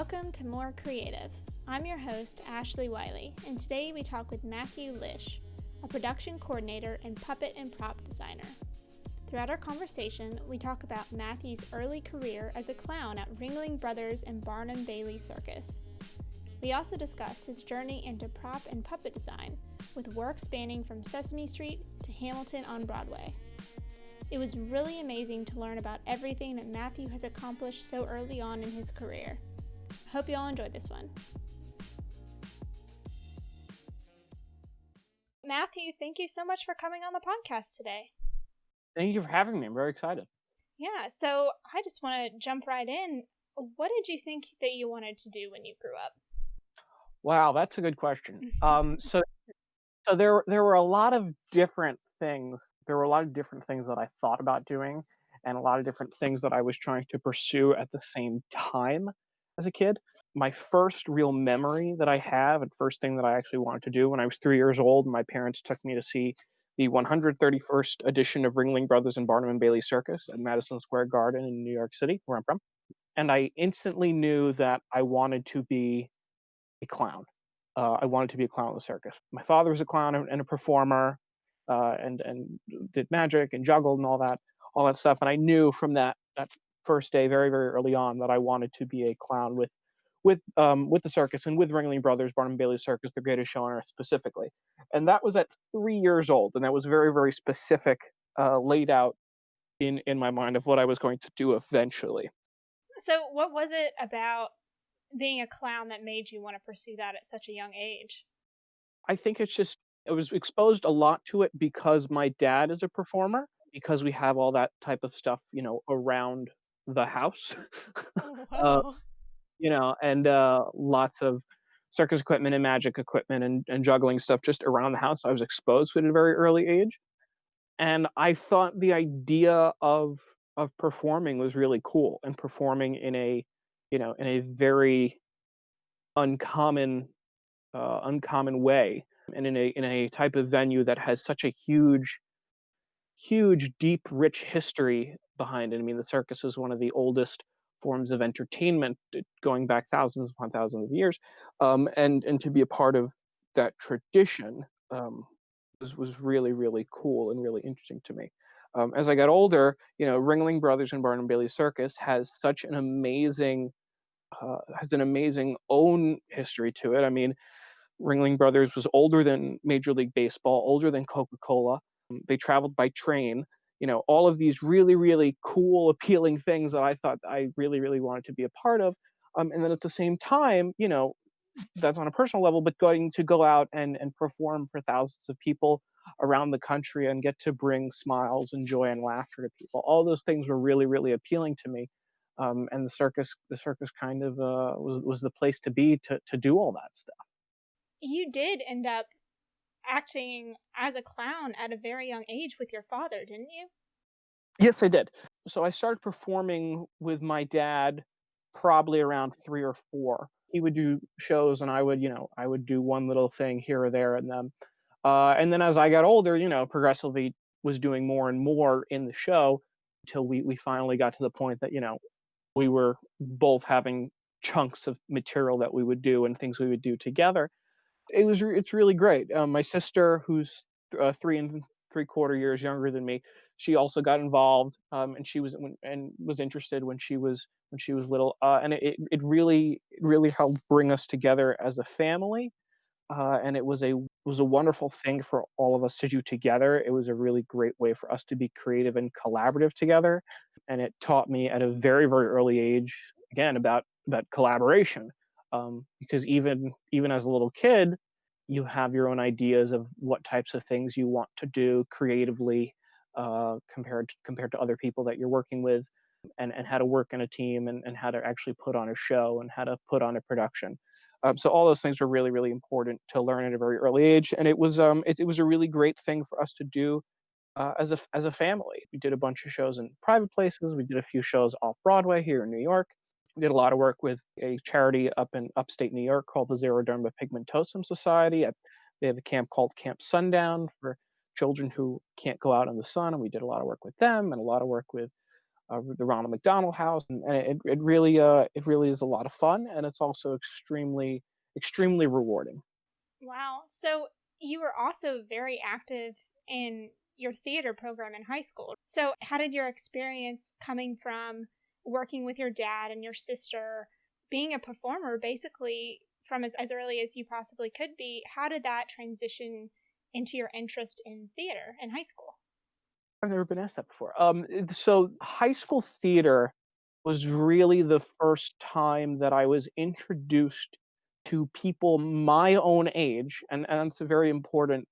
Welcome to More Creative. I'm your host, Ashley Wiley, and today we talk with Matthew Lish, a production coordinator and puppet and prop designer. Throughout our conversation, we talk about Matthew's early career as a clown at Ringling Brothers and Barnum Bailey Circus. We also discuss his journey into prop and puppet design, with work spanning from Sesame Street to Hamilton on Broadway. It was really amazing to learn about everything that Matthew has accomplished so early on in his career. I hope you all enjoyed this one. Matthew, thank you so much for coming on the podcast today. Thank you for having me. I'm very excited. Yeah, so I just want to jump right in. What did you think that you wanted to do when you grew up? Wow, that's a good question. So there were a lot of different things. There were a lot of different things that I thought about doing, and a lot of different things that I was trying to pursue at the same time as a kid. My first real memory that I have, and first thing that I actually wanted to do when I was 3 years old, my parents took me to see the 131st edition of Ringling Brothers and Barnum and Bailey Circus at Madison Square Garden in New York City, where I'm from. And I instantly knew that I wanted to be a clown. I wanted to be a clown in the circus. My father was a clown and a performer, and did magic and juggled and all that stuff. And I knew from that first day, very very early on, that I wanted to be a clown with the circus and with Ringling Brothers, Barnum Bailey Circus, the greatest show on earth specifically. And that was at 3 years old, and that was very very specific, laid out in my mind of what I was going to do eventually. So what was it about being a clown that made you want to pursue that at such a young age? I think I was exposed a lot to it because my dad is a performer, because we have all that type of stuff, around the house. Oh, uh, wow. and lots of circus equipment and magic equipment and juggling stuff just around the house. I was exposed to it at a very early age, and I thought the idea of performing was really cool, and performing in a very uncommon uncommon way, and in a type of venue that has such a huge, deep, rich history behind it. I mean, the circus is one of the oldest forms of entertainment, going back thousands upon thousands of years, and to be a part of that tradition, was really really cool and really interesting to me. As I got older, Ringling Brothers and Barnum Bailey Circus has an amazing own history to it. I mean, Ringling Brothers was older than Major League Baseball, older than Coca-Cola. They traveled by train. All of these really, really cool, appealing things that I thought I really, really wanted to be a part of. And then at the same time, that's on a personal level, but going to go out and perform for thousands of people around the country and get to bring smiles and joy and laughter to people. All those things were really, really appealing to me. And the circus kind of was the place to be to do all that stuff. You did end up acting as a clown at a very young age with your father, didn't you? Yes, I did. So I started performing with my dad probably around 3 or 4. He would do shows, and I would do one little thing here or there, and then as I got older, progressively was doing more and more in the show, until we finally got to the point that, we were both having chunks of material that we would do and things we would do together. It's really great. My sister, who's 3 and 3/4 years younger than me, she also got involved, and was interested when she was little, and it really helped bring us together as a family, and it was a wonderful thing for all of us to do together. It was a really great way for us to be creative and collaborative together, and it taught me at a very very early age, again, about collaboration, because even as a little kid, you have your own ideas of what types of things you want to do creatively, compared to other people that you're working with, and how to work in a team, and how to actually put on a show and how to put on a production. So all those things are really really important to learn at a very early age, and it was a really great thing for us to do, as a family. We did a bunch of shows in private places. We did a few shows off Broadway here in New York. We did a lot of work with a charity up in upstate New York called the Xeroderma Pigmentosum Society. They have a camp called Camp Sundown for children who can't go out in the sun, and we did a lot of work with them, and a lot of work with the Ronald McDonald House, and it really is a lot of fun, and it's also extremely rewarding. Wow. So you were also very active in your theater program in high school. So, how did your experience coming from working with your dad and your sister, being a performer basically from as early as you possibly could be, how did that transition into your interest in theater in high school? I've never been asked that before. So high school theater was really the first time that I was introduced to people my own age, and that's a very important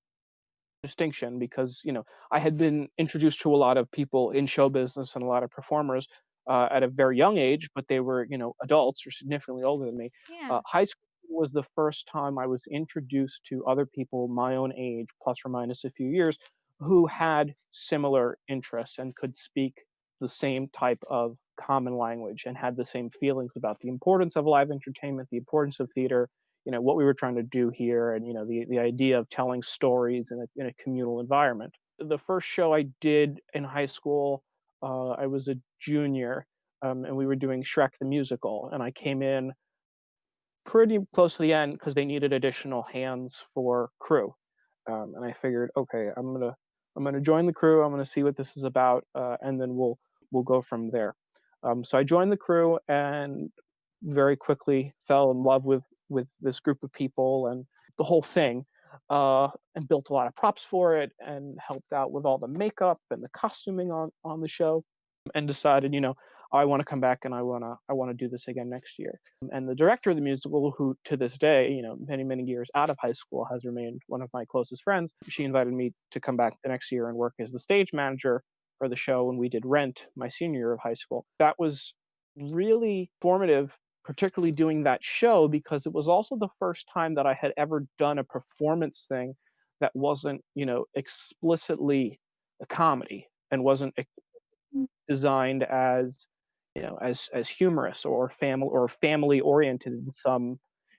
distinction because I had been introduced to a lot of people in show business and a lot of performers at a very young age, but they were adults or significantly older than me. Yeah. High school was the first time I was introduced to other people my own age, plus or minus a few years, who had similar interests and could speak the same type of common language and had the same feelings about the importance of live entertainment, the importance of theater, what we were trying to do here, and the idea of telling stories in a communal environment. The first show I did in high school, I was a junior, and we were doing Shrek the Musical, and I came in pretty close to the end because they needed additional hands for crew. And I figured, okay, I'm gonna join the crew. I'm gonna see what this is about, and then we'll go from there. So I joined the crew and very quickly fell in love with this group of people and the whole thing, and built a lot of props for it and helped out with all the makeup and the costuming on the show, and decided, I want to come back and I want to do this again next year. And the director of the musical, who to this day, many years out of high school, has remained one of my closest friends, she invited me to come back the next year and work as the stage manager for the show when we did Rent my senior year of high school. That was really formative, particularly doing that show, because it was also the first time that I had ever done a performance thing that wasn't, explicitly a comedy and wasn't designed as as humorous or family oriented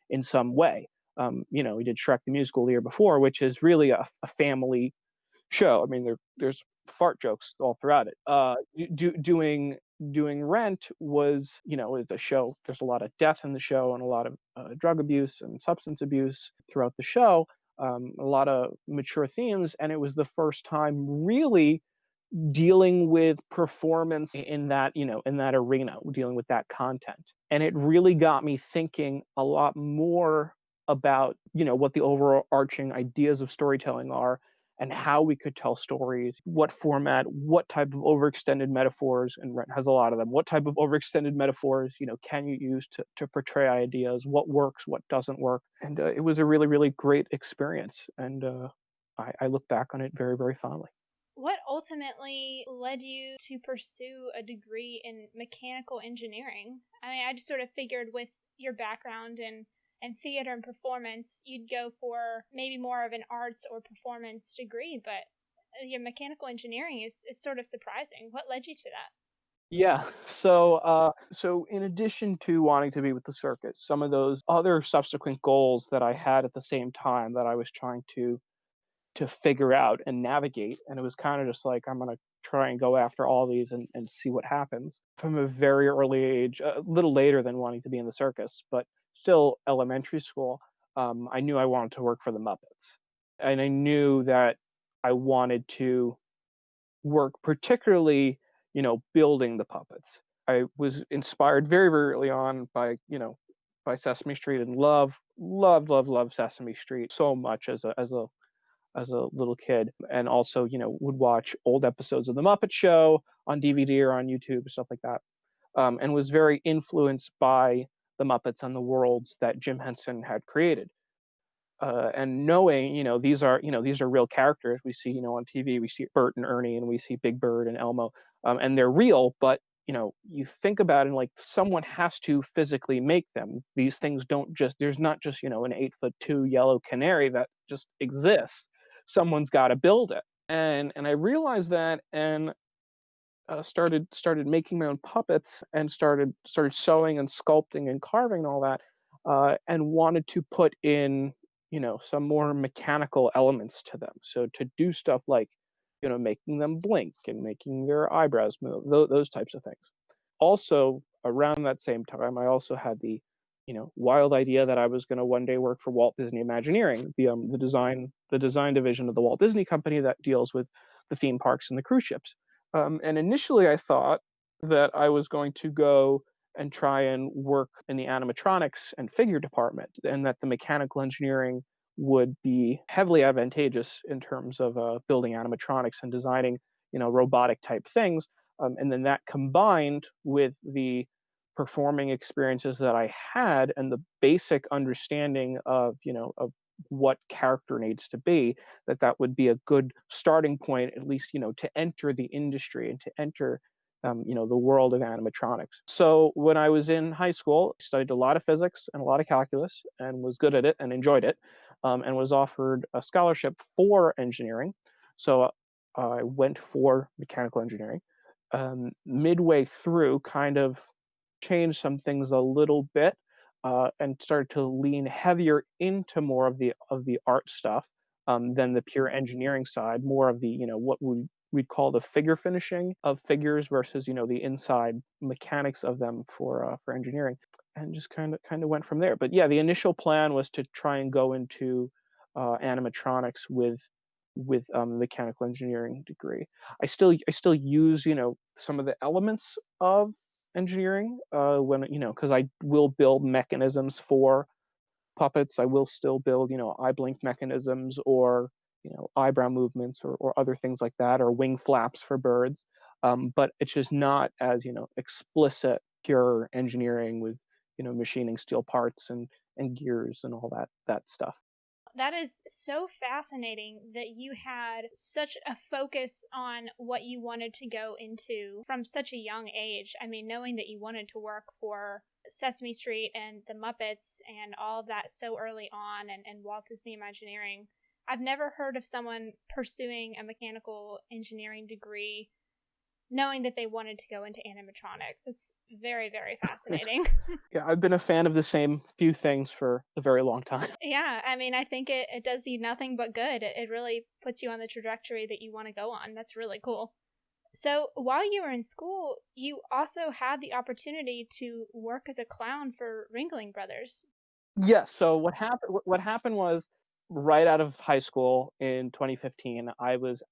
in some way. We did Shrek the Musical the year before, which is really a family show. I mean, there's fart jokes all throughout it. Doing Rent was, it's a show. There's a lot of death in the show and a lot of drug abuse and substance abuse throughout the show. A lot of mature themes, and it was the first time really dealing with performance in that in that arena, dealing with that content, and it really got me thinking a lot more about what the overarching ideas of storytelling are and how we could tell stories, what format, what type of overextended metaphors, and Rent has a lot of them, what type of overextended metaphors can you use to portray ideas, what works, what doesn't work. And it was a really great experience, and I look back on it very fondly. What ultimately led you to pursue a degree in mechanical engineering? I mean, I just sort of figured with your background in theater and performance, you'd go for maybe more of an arts or performance degree, but your mechanical engineering is sort of surprising. What led you to that? Yeah. So in addition to wanting to be with the circus, some of those other subsequent goals that I had at the same time that I was trying to figure out and navigate, and it was kind of just like I'm gonna try and go after all these and see what happens. From a very early age, a little later than wanting to be in the circus, but still elementary school, I knew I wanted to work for the Muppets, and I knew that I wanted to work particularly, building the puppets. I was inspired very early on by, by Sesame Street, and love Sesame Street so much as a little kid, and also, would watch old episodes of The Muppet Show on DVD or on YouTube, stuff like that, and was very influenced by the Muppets and the worlds that Jim Henson had created, and knowing, these are real characters we see, on TV. We see Bert and Ernie, and we see Big Bird and Elmo, and they're real. But you think about it, and like someone has to physically make them. These things don't just. There's not just an 8'2" yellow canary that just exists. Someone's got to build it, and I realized that, and started making my own puppets, and started sewing and sculpting and carving and all that, and wanted to put in some more mechanical elements to them. So to do stuff like making them blink and making their eyebrows move, those types of things. Also, around that same time, I also had the wild idea that I was going to one day work for Walt Disney Imagineering, the design division of the Walt Disney Company that deals with the theme parks and the cruise ships. And initially, I thought that I was going to go and try and work in the animatronics and figure department, and that the mechanical engineering would be heavily advantageous in terms of building animatronics and designing robotic type things. And then that combined with the performing experiences that I had and the basic understanding of what character needs to be, that would be a good starting point, at least, to enter the industry and to enter the world of animatronics. So when I was in high school, I studied a lot of physics and a lot of calculus and was good at it and enjoyed it, and was offered a scholarship for engineering. So I went for mechanical engineering. Midway through, kind of changed some things a little bit, and started to lean heavier into more of the art stuff, than the pure engineering side. More of the what we'd call the figure finishing of figures versus the inside mechanics of them for engineering, and just kind of went from there. But yeah, the initial plan was to try and go into animatronics with mechanical engineering degree. I still use some of the elements of engineering, when because I will build mechanisms for puppets. I will still build eye blink mechanisms, or eyebrow movements, or other things like that, or wing flaps for birds. But it's just not as explicit pure engineering with machining steel parts and gears and all that stuff. That is so fascinating that you had such a focus on what you wanted to go into from such a young age. I mean, knowing that you wanted to work for Sesame Street and the Muppets and all of that so early on, and Walt Disney Imagineering. I've never heard of someone pursuing a mechanical engineering degree knowing that they wanted to go into animatronics. It's very, very fascinating. Yeah, I've been a fan of the same few things for a very long time. Yeah, I mean, I think it does you nothing but good. It really puts you on the trajectory that you want to go on. That's really cool. So, while you were in school, you also had the opportunity to work as a clown for Ringling Brothers. Yes. So what happened was, right out of high school in 2015, I was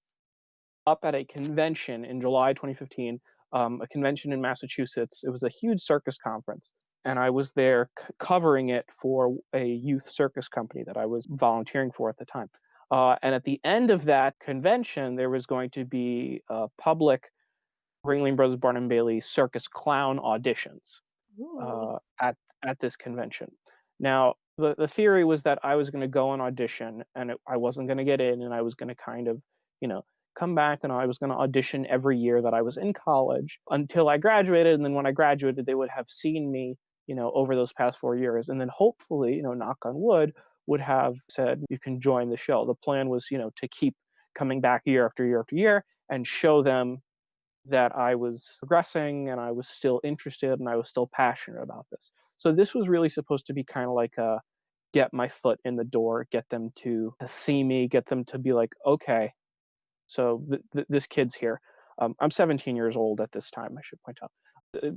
up at a convention in July 2015, a convention in Massachusetts. It was a huge circus conference, and I was there covering it for a youth circus company that I was volunteering for at the time. And at the end of that convention, there was going to be public Ringling Brothers Barnum and Bailey circus clown auditions, Ooh. at this convention. Now, the theory was that I was going to go and audition, and I wasn't going to get in, and I was going to kind of, you know, come back, and I was going to audition every year that I was in college until I graduated. And then when I graduated, they would have seen me, over those past 4 years, and then hopefully, knock on wood, would have said, you can join the show. The plan was, to keep coming back year after year after year and show them that I was progressing and I was still interested and I was still passionate about this. So this was really supposed to be kind of like a get my foot in the door, get them to see me, get them to be like, okay, so this kid's here. I'm 17 years old at this time, I should point out.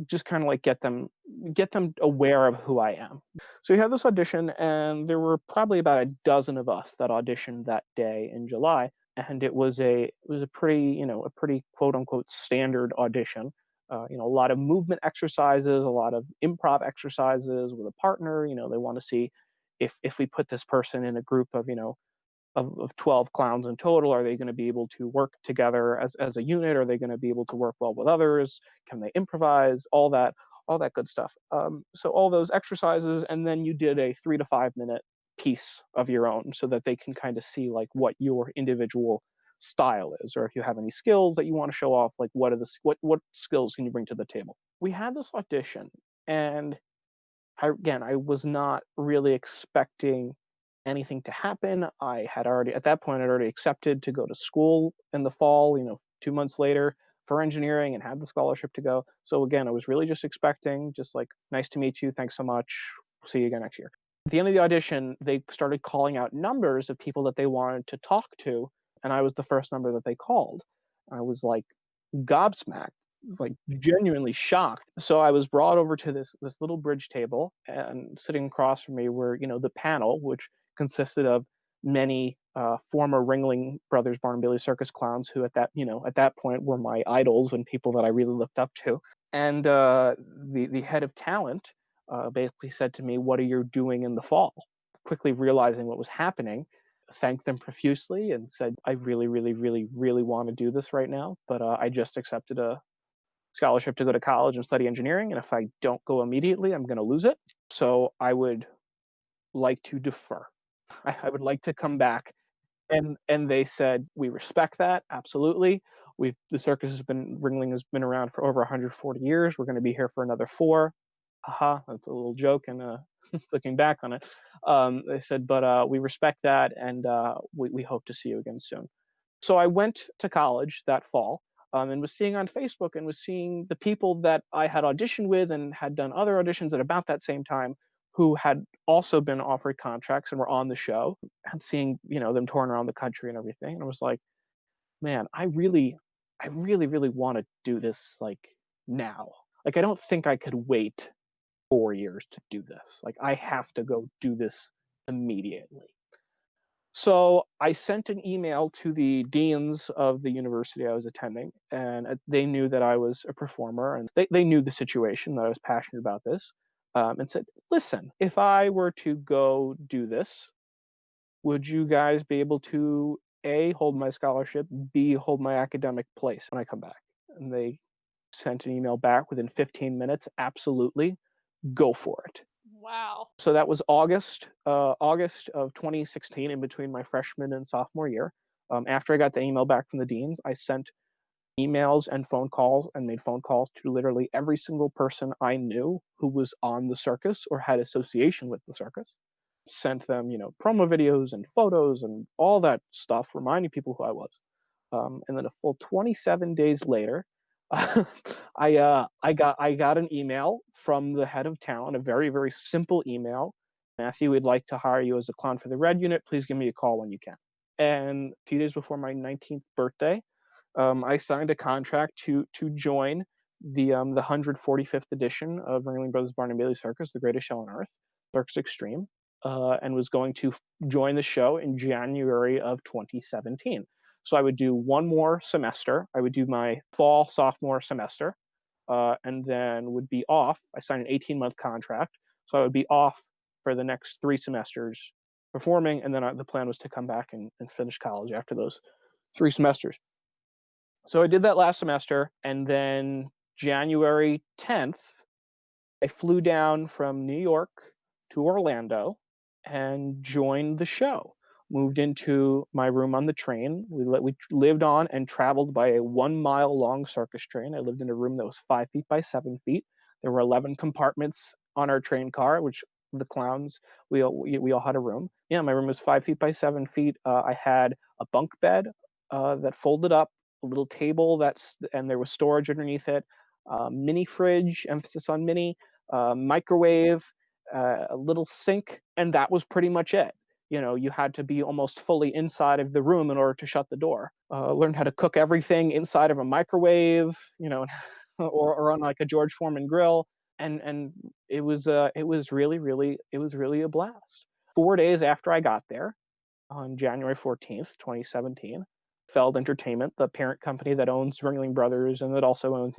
Just kind of like get them aware of who I am. So we had this audition, and there were probably about a dozen of us that auditioned that day in July, and it was a pretty quote unquote standard audition. A lot of movement exercises, a lot of improv exercises with a partner. They want to see if we put this person in a group of 12 clowns in total, are they going to be able to work together as a unit? Are they going to be able to work well with others? Can they improvise? All that good stuff. So all those exercises, and then you did a 3 to 5 minute piece of your own, so that they can kind of see like what your individual style is, or if you have any skills that you want to show off, like what skills can you bring to the table. We had this audition, and I was not really expecting anything to happen. I had already, at that point, I'd already accepted to go to school in the fall, 2 months later, for engineering, and had the scholarship to go. So again, I was really just expecting, just like, nice to meet you. Thanks so much. See you again next year. At the end of the audition, they started calling out numbers of people that they wanted to talk to. and I was the first number that they called. I was like gobsmacked, like genuinely shocked. So I was brought over to this little bridge table, and sitting across from me were, the panel, which consisted of many former Ringling Brothers Barnum Bailey Circus clowns who at that point were my idols and people that I really looked up to. And the head of talent basically said to me, "What are you doing in the fall?" Quickly realizing what was happening, thanked them profusely and said, "I really, really, really, really want to do this right now, but I just accepted a scholarship to go to college and study engineering, and if I don't go immediately, I'm going to lose it. So I would like to defer. I would like to come back." And they said, "We respect that, absolutely. The circus Ringling has been around for over 140 years. We're going to be here for another 4." Haha, that's a little joke, and looking back on it, they said, "But we respect that, and we hope to see you again soon." So I went to college that fall, and was seeing on Facebook and was seeing the people that I had auditioned with and had done other auditions at about that same time, who had also been offered contracts and were on the show, and seeing them touring around the country and everything. And I was like, man, I really, really want to do this like now. Like I don't think I could wait 4 years to do this. Like I have to go do this immediately. So I sent an email to the deans of the university I was attending, and they knew that I was a performer, and they knew the situation, that I was passionate about this, and said, "Listen, if I were to go do this, would you guys be able to A, hold my scholarship, B, hold my academic place when I come back?" And they sent an email back within 15 minutes, "Absolutely, go for it." Wow. So that was August of 2016, in between my freshman and sophomore year. After I got the email back from the deans, I sent emails and phone calls and made phone calls to literally every single person I knew who was on the circus or had association with the circus. Sent them, promo videos and photos and all that stuff, reminding people who I was. And then a full 27 days later, I got an email from the head of talent, a very, very simple email. "Matthew, we'd like to hire you as a clown for the red unit. Please give me a call when you can." And a few days before my 19th birthday, I signed a contract to join the 145th edition of Ringling Brothers Barnum Bailey Circus, the greatest show on earth, Circus Extreme, and was going to join the show in January of 2017. So I would do one more semester. I would do my fall sophomore semester, and then would be off. I signed an 18-month contract, so I would be off for the next 3 semesters performing, and then the plan was to come back and finish college after those 3 semesters. So I did that last semester, and then January 10th, I flew down from New York to Orlando and joined the show. Moved into my room on the train. We lived on and traveled by a 1 mile long circus train. I lived in a room that was 5 feet by 7 feet. There were 11 compartments on our train car, which the clowns, we all had a room. Yeah, my room was 5 feet by 7 feet. I had a bunk bed that folded up, a little table and there was storage underneath it, mini fridge, emphasis on mini, microwave, a little sink, and that was pretty much it. You had to be almost fully inside of the room in order to shut the door. Learned how to cook everything inside of a microwave, or on like a George Foreman grill, and it was really a blast. 4 days after I got there, on January 14th, 2017, Feld Entertainment, the parent company that owns Ringling Brothers and that also owns,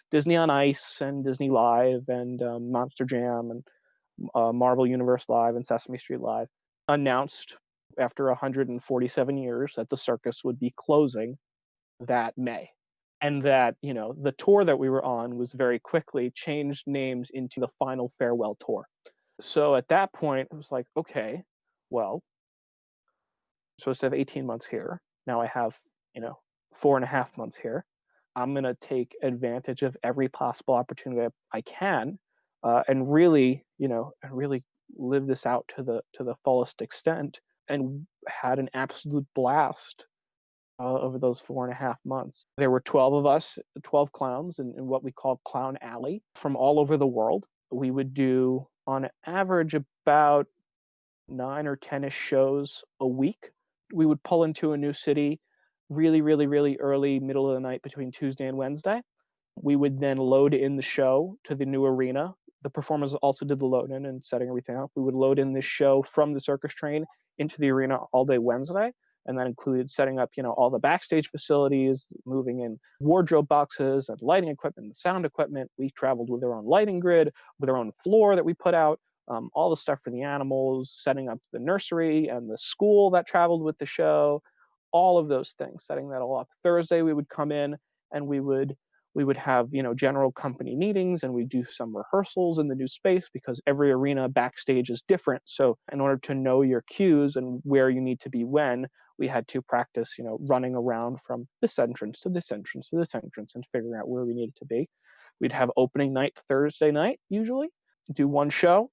Disney on Ice and Disney Live and Monster Jam and Marvel Universe Live and Sesame Street Live, announced after 147 years that the circus would be closing that May. And that, the tour that we were on was very quickly changed names into the Final Farewell Tour. So at that point, it was like, okay, well, I'm supposed to have 18 months here. Now I have, 4.5 months here. I'm going to take advantage of every possible opportunity I can, and really, and really live this out to the fullest extent, and had an absolute blast over those 4.5 months. There were 12 of us, 12 clowns in what we call Clown Alley from all over the world. We would do on average about 9 or 10-ish shows a week. We would pull into a new city really, really, really early, middle of the night between Tuesday and Wednesday. We would then load in the show to the new arena. The performers also did the load in and setting everything up. We would load in this show from the circus train into the arena all day Wednesday. And that included setting up, all the backstage facilities, moving in wardrobe boxes and lighting equipment, and sound equipment. We traveled with our own lighting grid, with our own floor that we put out, all the stuff for the animals, setting up the nursery and the school that traveled with the show, all of those things, setting that all up. Thursday, we would come in and we would have general company meetings, and we do some rehearsals in the new space because every arena backstage is different. So in order to know your cues and where you need to be when, we had to practice running around from this entrance to this entrance to this entrance and figuring out where we needed to be. We'd have opening night Thursday night, usually do one show.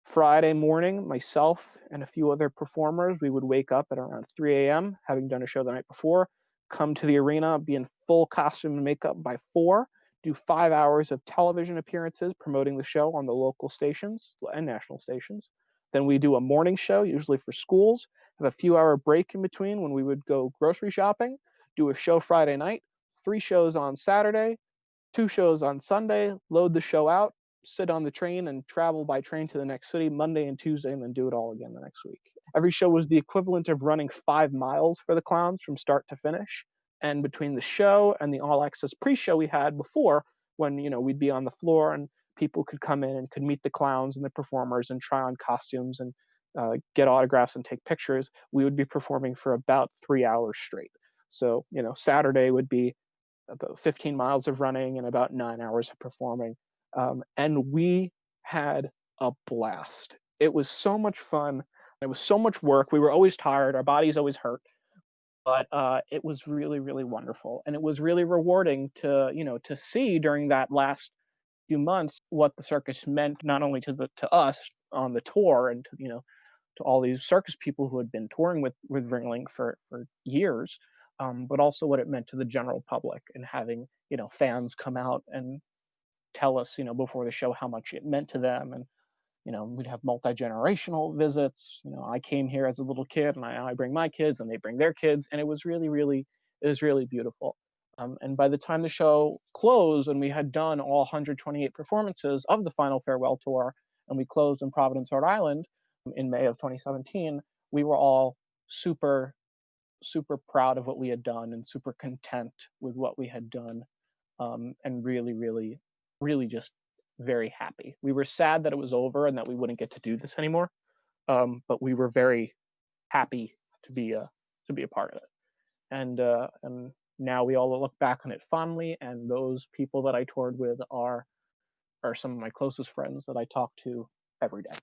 Friday morning, myself and a few other performers, we would wake up at around 3 a.m., having done a show the night before, come to the arena, be in full costume and makeup by 4, do 5 hours of television appearances promoting the show on the local stations and national stations. Then we do a morning show, usually for schools, have a few hour break in between when we would go grocery shopping, do a show Friday night, 3 shows on Saturday, 2 shows on Sunday, load the show out, sit on the train and travel by train to the next city Monday and Tuesday, and then do it all again the next week. Every show was the equivalent of running 5 miles for the clowns from start to finish. And between the show and the all access pre-show we had before, when we'd be on the floor and people could come in and could meet the clowns and the performers and try on costumes and get autographs and take pictures, we would be performing for about 3 hours straight. So Saturday would be about 15 miles of running and about 9 hours of performing. And we had a blast. It was so much fun. It was so much work. We were always tired. Our bodies always hurt. But it was really, really wonderful. And it was really rewarding to see during that last few months what the circus meant, not only to us on the tour and to all these circus people who had been touring with Ringling for years, but also what it meant to the general public and having fans come out and tell us before the show how much it meant to them. And we'd have multi-generational visits. I came here as a little kid, and I bring my kids and they bring their kids, and it was really, really, it was really beautiful. And by the time the show closed and we had done all 128 performances of the final farewell tour, and we closed in Providence, Rhode Island in May of 2017, we were all super, super proud of what we had done and super content with what we had done, and really, really, really just very happy. We were sad that it was over and that we wouldn't get to do this anymore, but we were very happy to be a part of it. And now we all look back on it fondly, and those people that I toured with are some of my closest friends that I talk to every day.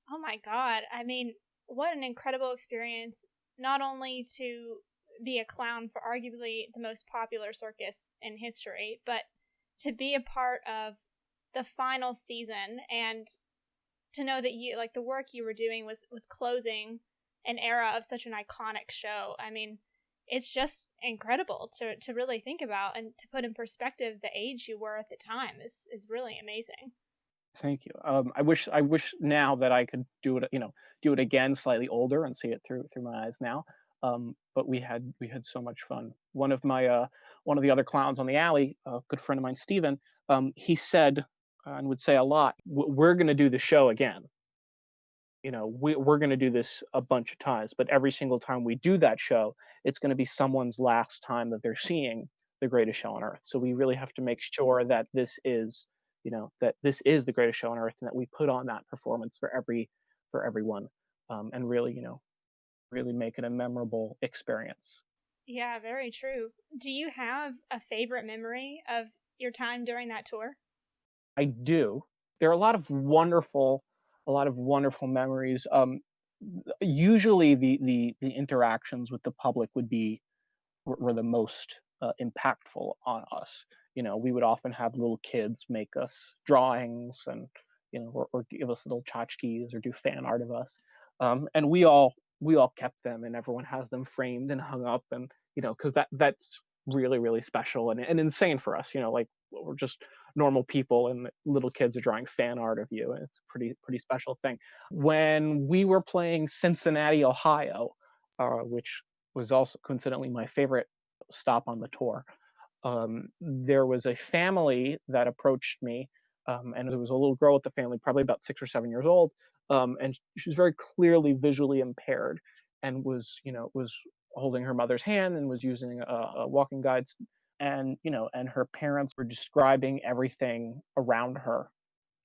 Oh my God. I mean, what an incredible experience, not only to be a clown for arguably the most popular circus in history, but to be a part of the final season and to know that you, like, the work you were doing was closing an era of such an iconic show. I mean, it's just incredible to really think about, and to put in perspective the age you were at the time is really amazing. Thank you. I wish now that I could do it again, slightly older, and see it through my eyes now. But we had so much fun. One of the other clowns on the alley, a good friend of mine, Steven, he said and would say a lot, "We're going to do the show again. We're going to do this a bunch of times, but every single time we do that show, it's going to be someone's last time that they're seeing the greatest show on earth. So we really have to make sure that this is the greatest show on earth, and that we put on that performance for everyone, and really, really make it a memorable experience." Yeah, very true. Do you have a favorite memory of your time during that tour? I do. There are a lot of wonderful memories. Usually, the interactions with the public were the most impactful on us. We would often have little kids make us drawings, and or give us little tchotchkes or do fan art of us, and we all kept them, and everyone has them framed and hung up, and because that's really, really special and insane for us. Like, we're just normal people, and little kids are drawing fan art of you, and it's a pretty special thing. When we were playing Cincinnati, Ohio, which was also coincidentally my favorite stop on the tour. There was a family that approached me, and there was a little girl with the family, probably about 6 or 7 years old, and she was very clearly visually impaired, and was holding her mother's hand and was using a walking guides, and and her parents were describing everything around her,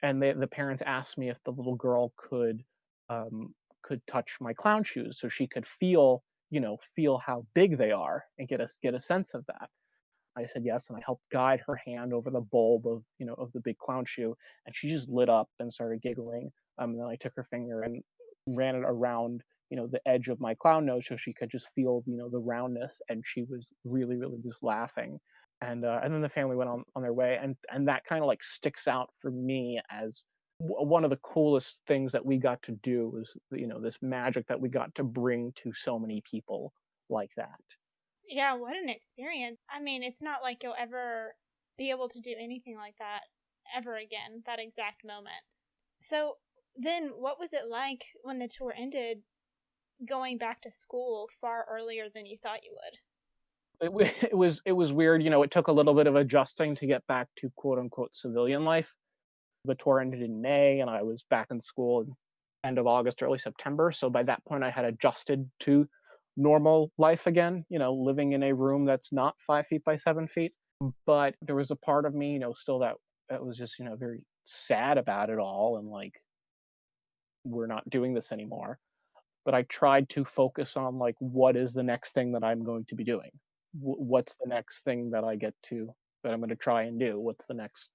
and the parents asked me if the little girl um, could touch my clown shoes so she could feel how big they are and get a sense of that. I said yes, and I helped guide her hand over the bulb of the big clown shoe, and she just lit up and started giggling. And then I took her finger and ran it around, the edge of my clown nose so she could just feel, the roundness, and she was really, really just laughing. And then the family went on their way, and that kind of like sticks out for me as one of the coolest things that we got to do was, this magic that we got to bring to so many people like that. Yeah, what an experience. I mean, it's not like you'll ever be able to do anything like that ever again, that exact moment. So then, what was it like when the tour ended, going back to school far earlier than you thought you would? It was weird. It took a little bit of adjusting to get back to quote unquote civilian life. The tour ended in May, and I was back in school in end of August, early September. So by that point, I had adjusted to normal life again. Living in a room that's not 5 feet by 7 feet. But there was a part of me, still that was just very sad about it all, and like we're not doing this anymore. But I tried to focus on like what is the next thing that I'm going to be doing. What's the next thing that I'm going to try and do? What's the next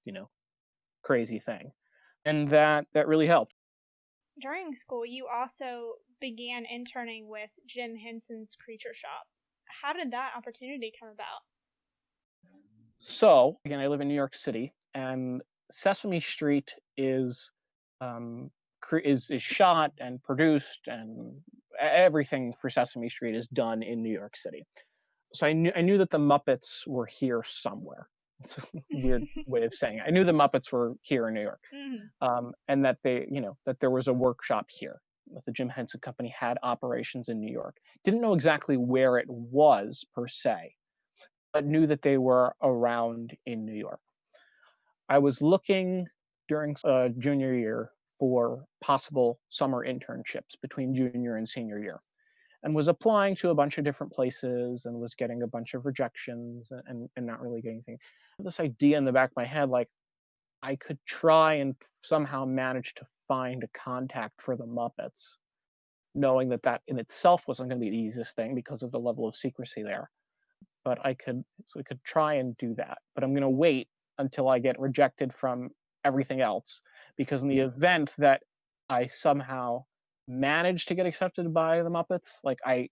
crazy thing? And that really helped. During school, you also began interning with Jim Henson's Creature Shop. How did that opportunity come about? So again, I live in New York City, and Sesame Street um, is shot and produced, and everything for Sesame Street is done in New York City. So I knew that the Muppets were here somewhere. It's a weird way of saying it. I knew the Muppets were here in New York, Mhm. and that there was a workshop here. That the Jim Henson Company had operations in New York. Didn't know exactly where it was per se, but knew that they were around in New York. I was looking during junior year for possible summer internships between junior and senior year, and was applying to a bunch of different places and was getting a bunch of rejections, and not really getting anything. This idea in the back of my head, like I could try and somehow manage to find a contact for the Muppets, knowing that in itself wasn't going to be the easiest thing because of the level of secrecy there. But I could try and do that. But I'm going to wait until I get rejected from everything else, because in the event that I somehow manage to get accepted by the Muppets, like I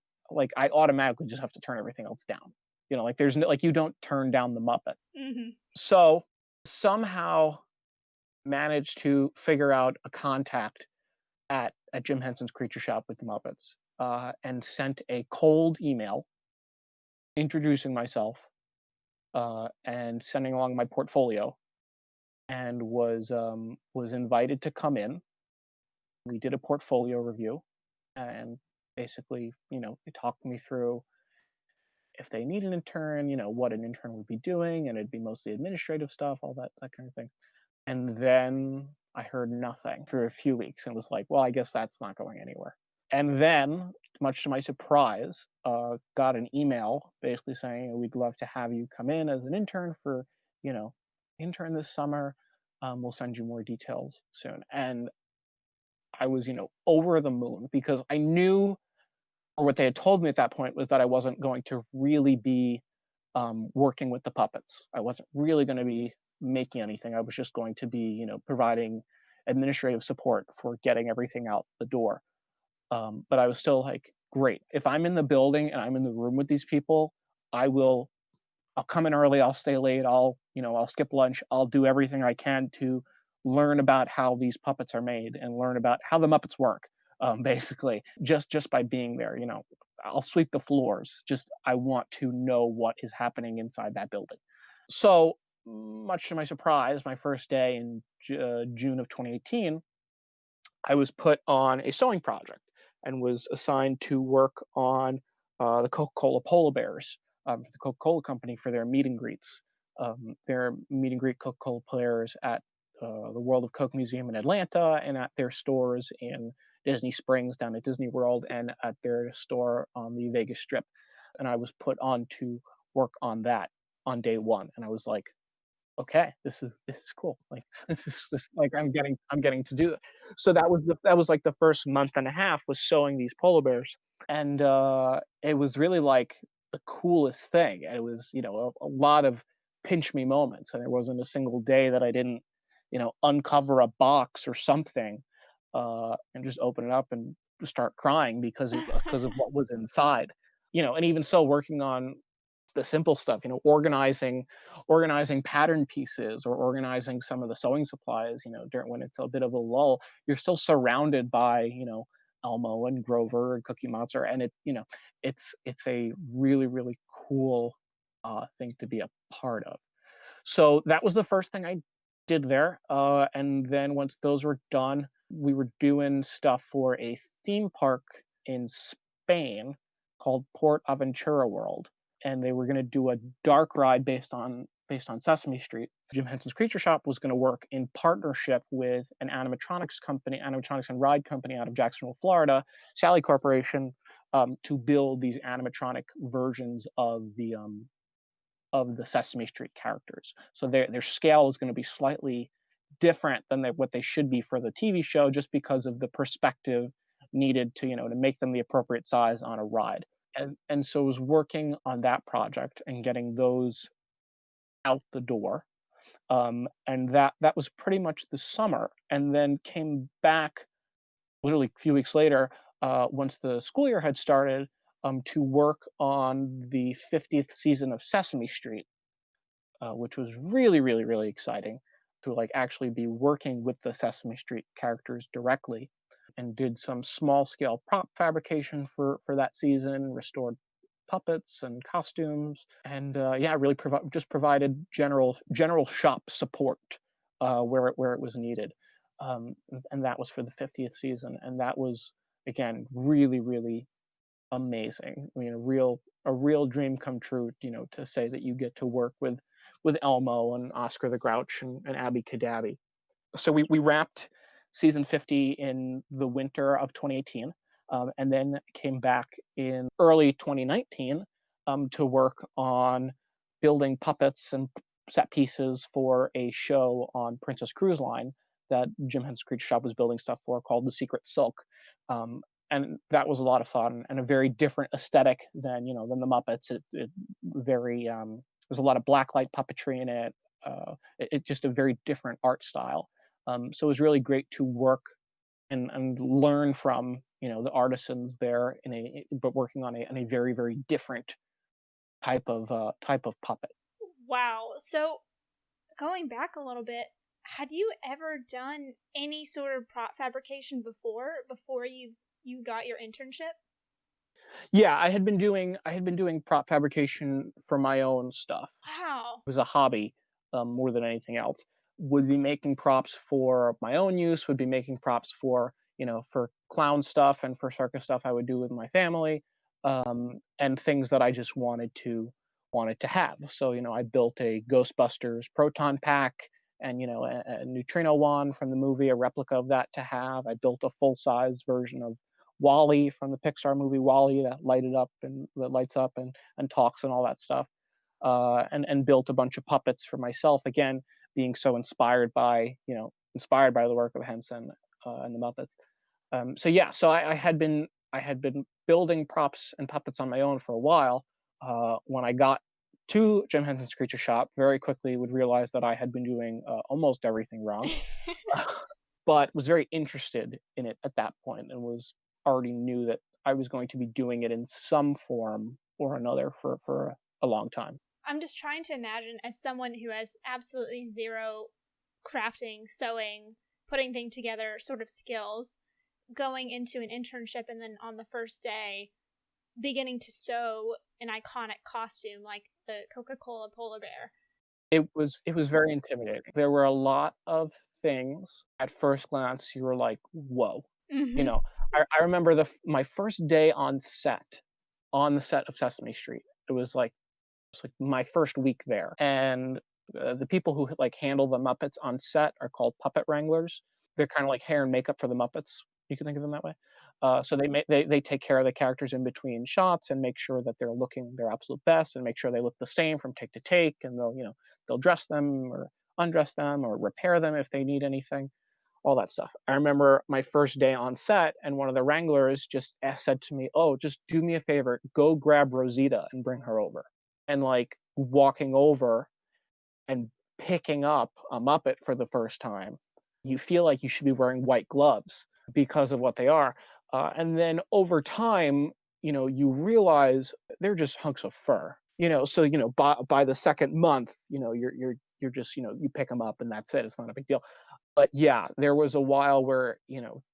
automatically just have to turn everything else down. Like there's no, like you don't turn down the Muppet. Mhm. So somehow managed to figure out a contact at Jim Henson's Creature Shop with the Muppets, and sent a cold email introducing myself, and sending along my portfolio, and was invited to come in. We did a portfolio review, and basically, they talked me through if they need an intern, what an intern would be doing, and it'd be mostly administrative stuff, all that kind of thing. And then I heard nothing for a few weeks and was like, well, I guess that's not going anywhere. And then, much to my surprise, got an email basically saying, we'd love to have you come in as an intern for, you know, intern this summer. We'll send you more details soon. And I was, over the moon, because I knew, or what they had told me at that point was that I wasn't going to really be working with the puppets. I wasn't really going to be making anything. I was just going to be, providing administrative support for getting everything out the door. But I was still like, great. If I'm in the building and I'm in the room with these people, I will. I'll come in early. I'll stay late. I'll skip lunch. I'll do everything I can to learn about how these puppets are made and learn about how the Muppets work. Basically, just by being there, I'll sweep the floors. Just I want to know what is happening inside that building. So, much to my surprise, my first day in June of 2018, I was put on a sewing project and was assigned to work on the Coca-Cola polar bears. for the Coca-Cola company for their meet and greets. Their meet and greet Coca-Cola players at the World of Coke Museum in Atlanta, and at their stores in Disney Springs down at Disney World, and at their store on the Vegas Strip. And I was put on to work on that on day one, and I was like, okay, this is cool. Like this like I'm getting to do it. So that was like the first month and a half was sewing these polar bears, and it was really like the coolest thing. And it was, a lot of pinch me moments, and there wasn't a single day that I didn't, uncover a box or something, and just open it up and start crying because of what was inside. And even so, working on the simple stuff, organizing pattern pieces or organizing some of the sewing supplies, during when it's a bit of a lull, you're still surrounded by, Elmo and Grover and Cookie Monster, and it's a really, really cool thing to be a part of. So that was the first thing I did there. And then once those were done, we were doing stuff for a theme park in Spain called Port Aventura World, and they were going to do a dark ride based on Sesame Street. Jim Henson's Creature Shop was going to work in partnership with an animatronics and ride company out of Jacksonville, Florida, Sally Corporation, to build these animatronic versions of the Sesame Street characters. So their scale is going to be slightly different than what they should be for the TV show, just because of the perspective needed to make them the appropriate size on a ride. And so I was working on that project and getting those out the door. And that was pretty much the summer, and then came back literally a few weeks later, once the school year had started, to work on the 50th season of Sesame Street, which was really, really, really exciting to like actually be working with the Sesame Street characters directly, and did some small scale prop fabrication for that season, restored puppets and costumes, and yeah, really just provided general shop support where it was needed, and that was for the 50th season, and that was again really, really amazing. I mean, a real dream come true, to say that you get to work with Elmo and Oscar the Grouch and Abby Cadabby. So we wrapped season 50 in the winter of 2018, and then came back in early 2019, to work on building puppets and set pieces for a show on Princess Cruise Line that Jim Henson's Creature Shop was building stuff for, called The Secret Silk. And that was a lot of fun and a very different aesthetic than the Muppets. It very there's a lot of blacklight puppetry in it. It's just a very different art style. So it was really great to work and learn from the artisans there, but working on a very, very different type of puppet. Wow. So going back a little bit, had you ever done any sort of prop fabrication before you got your internship? Yeah, I had been doing prop fabrication for my own stuff. Wow. It was a hobby, more than anything else. Would be making props for my own use. Would be making props for clown stuff and for circus stuff I would do with my family, and things that I just wanted to have. So I built a Ghostbusters proton pack, and a neutrino wand from the movie, a replica of that to have. I built a full size version of Wally from the Pixar movie Wally that lights up and talks and all that stuff, and built a bunch of puppets for myself. Again, being so inspired by the work of Henson, and the Muppets. So yeah, so I had been building props and puppets on my own for a while. When I got to Jim Henson's Creature Shop, very quickly would realize that I had been doing almost everything wrong, but was very interested in it at that point, and was already knew that I was going to be doing it in some form or another for a long time. I'm just trying to imagine, as someone who has absolutely zero crafting, sewing, putting things together sort of skills, going into an internship and then on the first day beginning to sew an iconic costume like the Coca-Cola polar bear. It was very intimidating. There were a lot of things at first glance you were like, "Whoa." You Mm-hmm. know, I remember my first day on the set of Sesame Street. It was like It's like my first week there, and the people who like handle the Muppets on set are called puppet wranglers. They're kind of like hair and makeup for the Muppets. You can think of them that way. So they take care of the characters in between shots and make sure that they're looking their absolute best and make sure they look the same from take to take. And they'll dress them or undress them or repair them if they need anything, all that stuff. I remember my first day on set, and one of the wranglers just said to me, "Oh, just do me a favor, go grab Rosita and bring her over." And like walking over and picking up a Muppet for the first time, you feel like you should be wearing white gloves because of what they are. And then over time, you realize they're just hunks of fur. So by the second month, you're just you pick them up and that's it. It's not a big deal. But yeah, there was a while where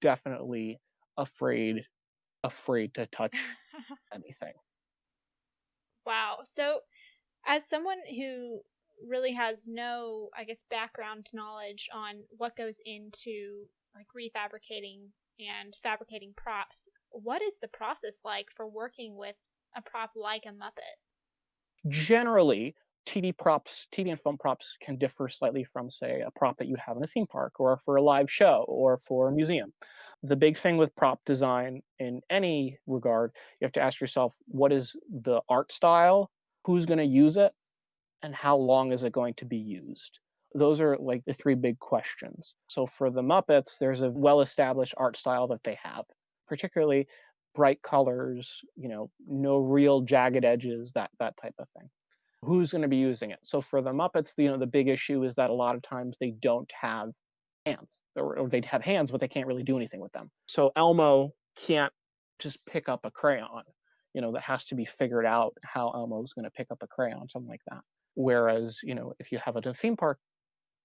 definitely afraid to touch anything. Wow. So, as someone who really has no, I guess, background knowledge on what goes into like refabricating and fabricating props, what is the process like for working with a prop like a Muppet? Generally, TV and film props can differ slightly from, say, a prop that you'd have in a theme park or for a live show or for a museum. The big thing with prop design in any regard, you have to ask yourself, what is the art style? Who's going to use it? And how long is it going to be used? Those are like the three big questions. So for the Muppets, there's a well-established art style that they have, particularly bright colors, no real jagged edges, that type of thing. Who's going to be using it? So for the Muppets, the big issue is that a lot of times they don't have hands, or they'd have hands, but they can't really do anything with them. So Elmo can't just pick up a crayon. That has to be figured out how Elmo's going to pick up a crayon, something like that. Whereas, if you have a theme park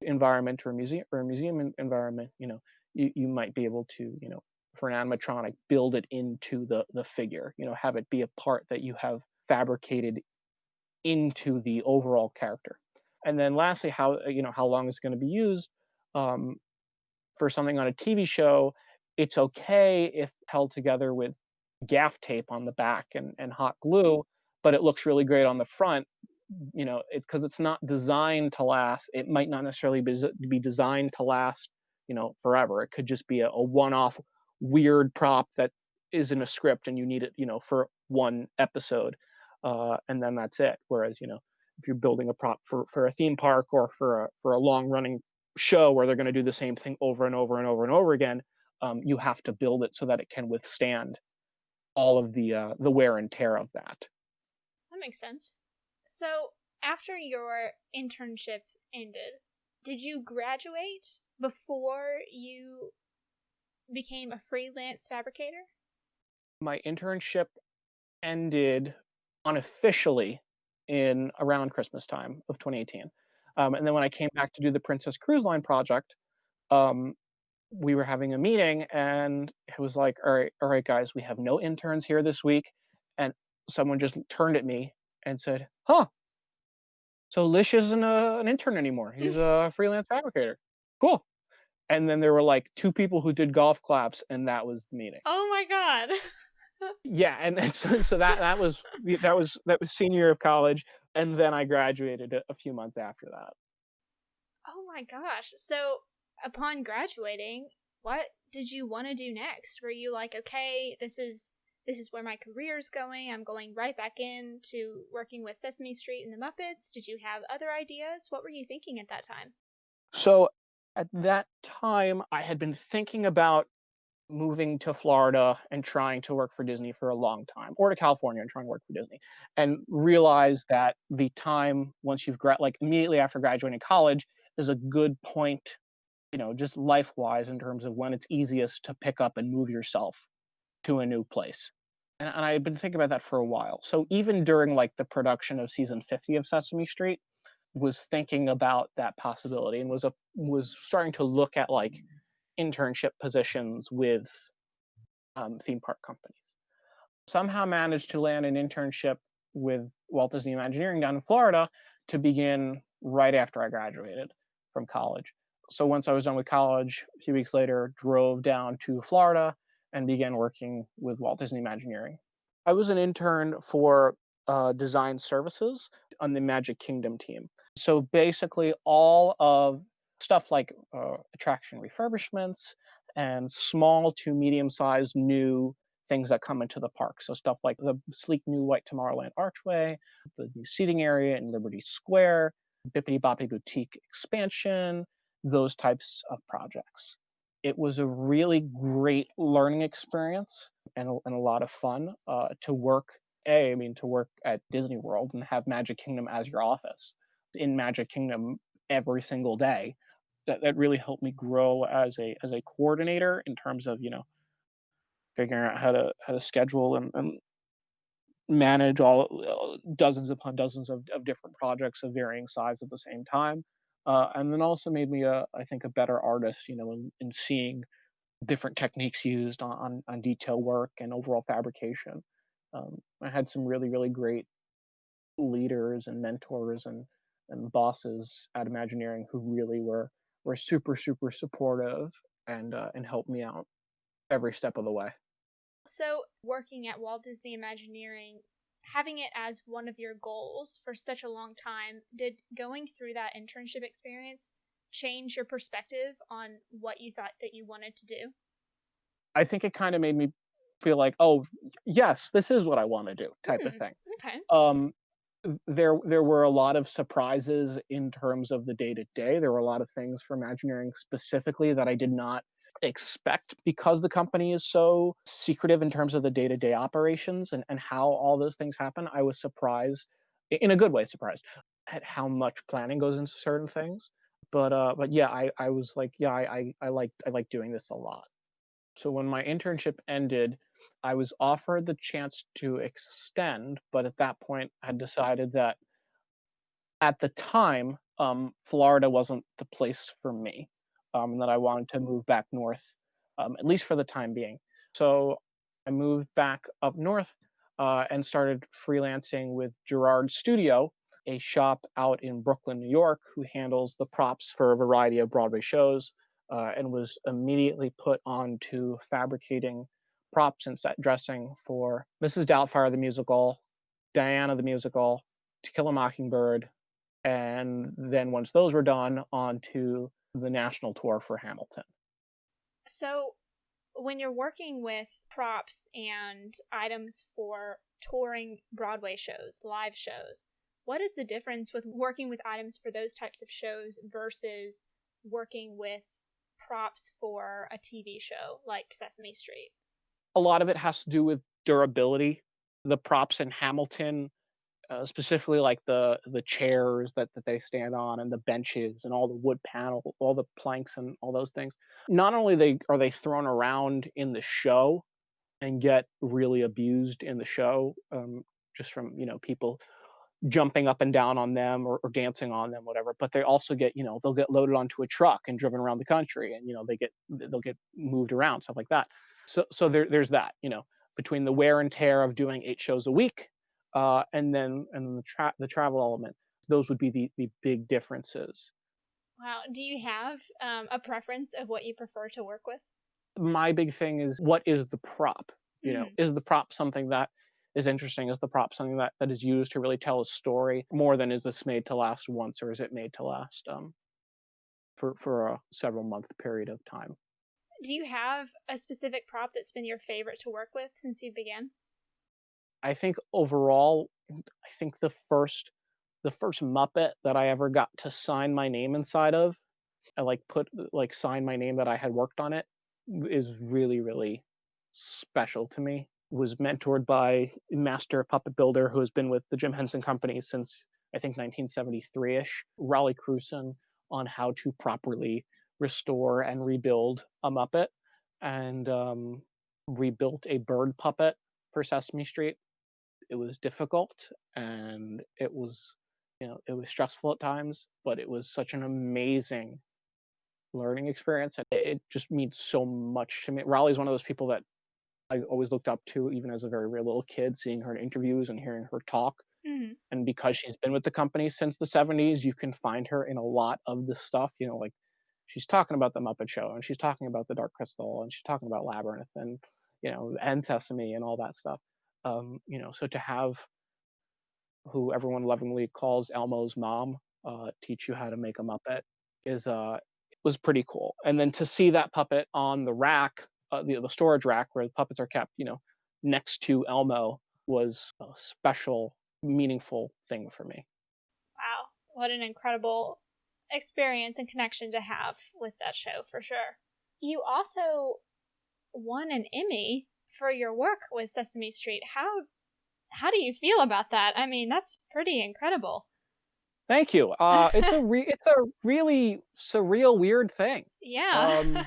environment or a museum environment, you might be able to, for an animatronic, build it into the figure, have it be a part that you have fabricated into the overall character. And then lastly, how long it's going to be used. Um, for something on a TV show, it's okay if held together with gaff tape on the back and hot glue, but it looks really great on the front. Because it's not designed to last. It might not necessarily be designed to last, forever. It could just be a one-off weird prop that is in a script and you need it, for one episode, and then that's it. Whereas, if you're building a prop for a theme park or for a long-running show where they're going to do the same thing over and over and over and over again, you have to build it so that it can withstand all of the wear and tear of that. That makes sense. So, after your internship ended, did you graduate before you became a freelance fabricator? My internship ended unofficially in around Christmas time of 2018. And then when I came back to do the Princess Cruise Line project, um, we were having a meeting and it was like, all right, guys, we have no interns here this week. And someone just turned at me and said, huh, so Lish isn't an intern anymore. He's a freelance fabricator. Cool. And then there were like two people who did golf claps, and that was the meeting. Oh my god. Yeah, and so that was senior year of college, and then I graduated a few months after that. Oh my gosh. So, upon graduating, what did you want to do next? Were you like, okay, this is where my career's going. I'm going right back into working with Sesame Street and the Muppets. Did you have other ideas? What were you thinking at that time? So at that time, I had been thinking about moving to Florida and trying to work for Disney for a long time, or to California and trying to work for Disney, and realized that the time once like immediately after graduating college is a good point, just life wise in terms of when it's easiest to pick up and move yourself to a new place. And I had been thinking about that for a while. So even during like the production of season 50 of Sesame Street, was thinking about that possibility and was starting to look at like internship positions with theme park companies. Somehow managed to land an internship with Walt Disney Imagineering down in Florida to begin right after I graduated from college. So once I was done with college, a few weeks later, drove down to Florida and began working with Walt Disney Imagineering. I was an intern for design services. on the Magic Kingdom team. So basically, all of stuff like attraction refurbishments and small to medium sized new things that come into the park. So stuff like the sleek new white Tomorrowland archway, the new seating area in Liberty Square, Bippity Boppity Boutique expansion, those types of projects. It was a really great learning experience and a lot of fun to work. I mean, to work at Disney World and have Magic Kingdom as your office in Magic Kingdom every single day. That really helped me grow as a coordinator in terms of figuring out how to schedule and manage all dozens upon dozens of different projects of varying size at the same time. And then also made me I think a better artist, in seeing different techniques used on detail work and overall fabrication. I had some really, really great leaders and mentors and bosses at Imagineering who really were super, super supportive and helped me out every step of the way. So, working at Walt Disney Imagineering, having it as one of your goals for such a long time, did going through that internship experience change your perspective on what you thought that you wanted to do? I think it kind of made me feel like, oh, yes, this is what I want to do, type of Hmm. thing. Okay. Um, there were a lot of surprises in terms of the day to day. There were a lot of things for Imagineering specifically that I did not expect because the company is so secretive in terms of the day to day operations and how all those things happen. I was surprised, in a good way, surprised at how much planning goes into certain things. But yeah, I was like, yeah, I like doing this a lot. So when my internship ended, I was offered the chance to extend, but at that point, I had decided that at the time, Florida wasn't the place for me, and that I wanted to move back north, at least for the time being. So I moved back up north and started freelancing with Gerard Studio, a shop out in Brooklyn, New York, who handles the props for a variety of Broadway shows, and was immediately put on to fabricating props and set dressing for Mrs. Doubtfire the musical, Diana the musical, To Kill a Mockingbird, and then once those were done, on to the national tour for Hamilton. So, when you're working with props and items for touring Broadway shows, live shows, what is the difference with working with items for those types of shows versus working with props for a TV show like Sesame Street? A lot of it has to do with durability. The props in Hamilton, specifically like the chairs that they stand on and the benches and all the wood panel, all the planks and all those things. Not only are they thrown around in the show and get really abused in the show, just from people jumping up and down on them or dancing on them, whatever. But they also get, they'll get loaded onto a truck and driven around the country, and they'll get moved around, stuff like that. So there's that, between the wear and tear of doing 8 shows a week, and then the travel element. Those would be the big differences. Wow. Do you have a preference of what you prefer to work with? My big thing is, what is the prop? Hmm. Is the prop something that is interesting? Is the prop something that is used to really tell a story more than, is this made to last once, or is it made to last for a several month period of time? Do you have a specific prop that's been your favorite to work with since you began? I think overall, I think the first Muppet that I ever got to sign my name inside of, I sign my name that I had worked on it, is really, really special to me. Was mentored by a master puppet builder who has been with the Jim Henson Company since, I think, 1973-ish, Raleigh Cruson, on how to properly restore and rebuild a Muppet, and rebuilt a bird puppet for Sesame Street. It was difficult, and it was stressful at times, but it was such an amazing learning experience. It just means so much to me. Raleigh's one of those people that I always looked up to, even as a very, very little kid, seeing her in interviews and hearing her talk. Hmm. And because she's been with the company since the 70s, you can find her in a lot of the stuff, like she's talking about the Muppet Show, and she's talking about the Dark Crystal, and she's talking about Labyrinth, and Sesame and all that stuff. So to have who everyone lovingly calls Elmo's mom, teach you how to make a Muppet, is was pretty cool. And then to see that puppet on the rack, the storage rack where the puppets are kept, next to Elmo, was a special, meaningful thing for me. Wow, what an incredible experience and connection to have with that show, for sure. You also won an Emmy for your work with Sesame Street. How do you feel about that? I mean, that's pretty incredible. Thank you. It's a really surreal, weird thing. Yeah. Um,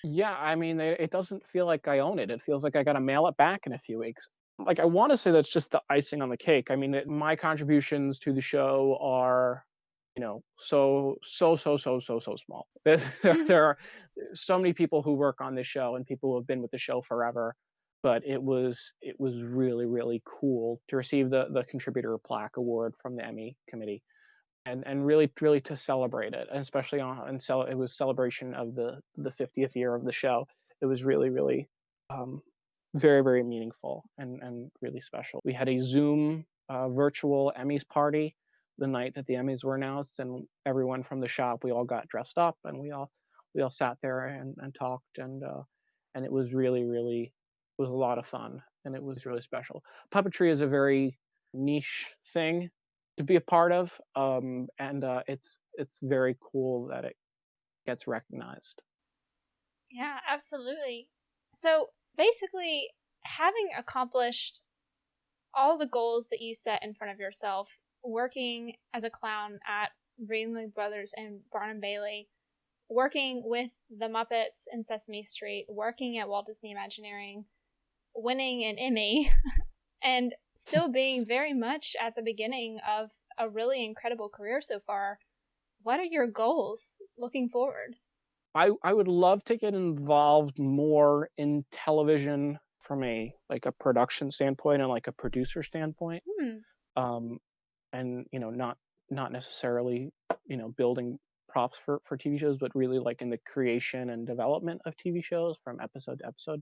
yeah, I mean, it doesn't feel like I own it. It feels like I got to mail it back in a few weeks. Like, I want to say that's just the icing on the cake. I mean, my contributions to the show are, so small. There are so many people who work on this show and people who have been with the show forever. But it was really, really cool to receive the contributor plaque award from the Emmy committee, and really to celebrate it, and especially it was celebration of the 50th year of the show. It was really, really very, very meaningful and really special. We had a Zoom virtual Emmys party the night that the Emmys were announced, and everyone from the shop, we all got dressed up, and we all sat there and talked, and it was really, really, it was a lot of fun, and it was really special. Puppetry is a very niche thing to be a part of, and it's very cool that it gets recognized. Yeah, absolutely. So basically, having accomplished all the goals that you set in front of yourself, working as a clown at Ringling Brothers and Barnum Bailey, working with the Muppets and Sesame Street, working at Walt Disney Imagineering, winning an Emmy, and still being very much at the beginning of a really incredible career so far, what are your goals looking forward? I would love to get involved more in television from a production standpoint and like a producer standpoint. Hmm. Um, and not necessarily building props for TV shows, but really like in the creation and development of TV shows from episode to episode.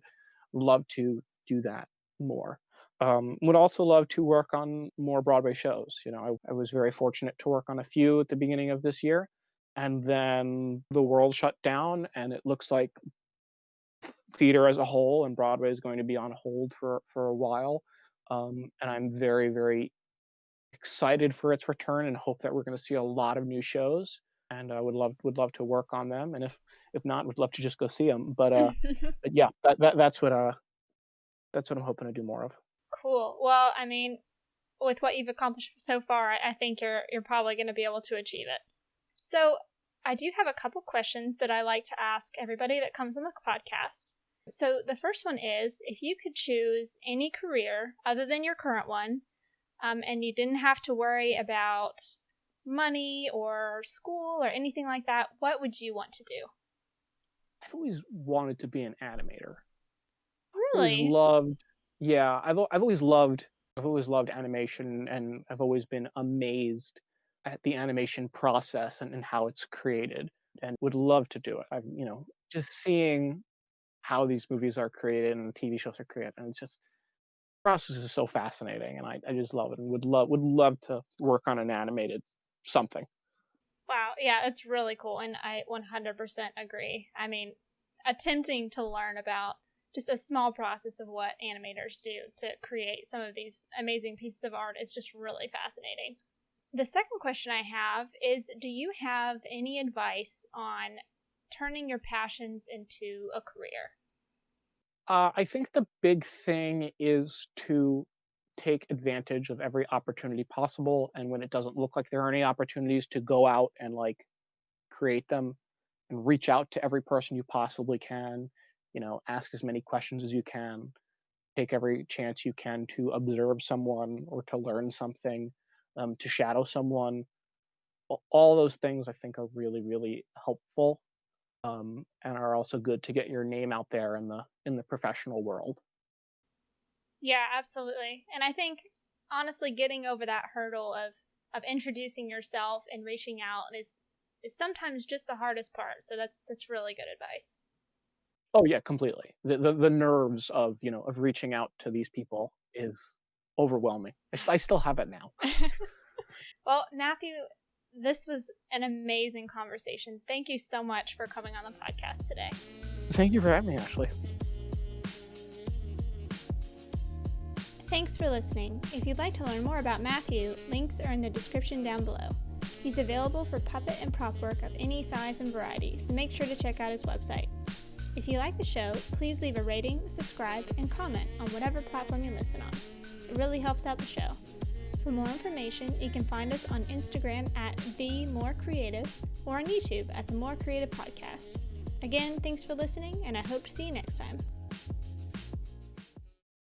Love to do that more. Would also love to work on more Broadway shows. I was very fortunate to work on a few at the beginning of this year, and then the world shut down, and it looks like theater as a whole and Broadway is going to be on hold for a while. And I'm very, very excited for its return and hope that we're going to see a lot of new shows. And I would love to work on them. And if not, would love to just go see them. But yeah, that's what I'm hoping to do more of. Cool. Well, I mean, with what you've accomplished so far, I think you're probably going to be able to achieve it. So, I do have a couple questions that I like to ask everybody that comes on the podcast. So, the first one is, if you could choose any career other than your current one, and you didn't have to worry about money or school or anything like that, what would you want to do? I've always wanted to be an animator. Always Really? loved, yeah, I've always loved animation, and I've always been amazed at the animation process and how it's created, and would love to do it. Just seeing how these movies are created and TV shows are created, and it's just the process is so fascinating, and I just love it, and would love to work on an animated something. Wow, yeah, it's really cool, and I 100% agree. I mean, attempting to learn about just a small process of what animators do to create some of these amazing pieces of art is just really fascinating. The second question I have is, do you have any advice on turning your passions into a career? I think the big thing is to take advantage of every opportunity possible, and when it doesn't look like there are any opportunities, to go out and like create them and reach out to every person you possibly can. Ask as many questions as you can. Take every chance you can to observe someone or to learn something, to shadow someone. All those things I think are really, really helpful, and are also good to get your name out there in the professional world. Yeah, absolutely. And I think honestly getting over that hurdle of introducing yourself and reaching out is sometimes just the hardest part. So that's really good advice. Oh yeah, completely. The nerves of reaching out to these people is overwhelming. I still have it now. Well, Matthew, this was an amazing conversation. Thank you so much for coming on the podcast today. Thank you for having me, Ashley. Thanks for listening. If you'd like to learn more about Matthew, links are in the description down below. He's available for puppet and prop work of any size and variety, so make sure to check out his website. If you like the show, please leave a rating, subscribe, and comment on whatever platform you listen on. It really helps out the show. For more information, you can find us on Instagram at @TheMoreCreative or on YouTube at The More Creative Podcast. Again, thanks for listening, and I hope to see you next time.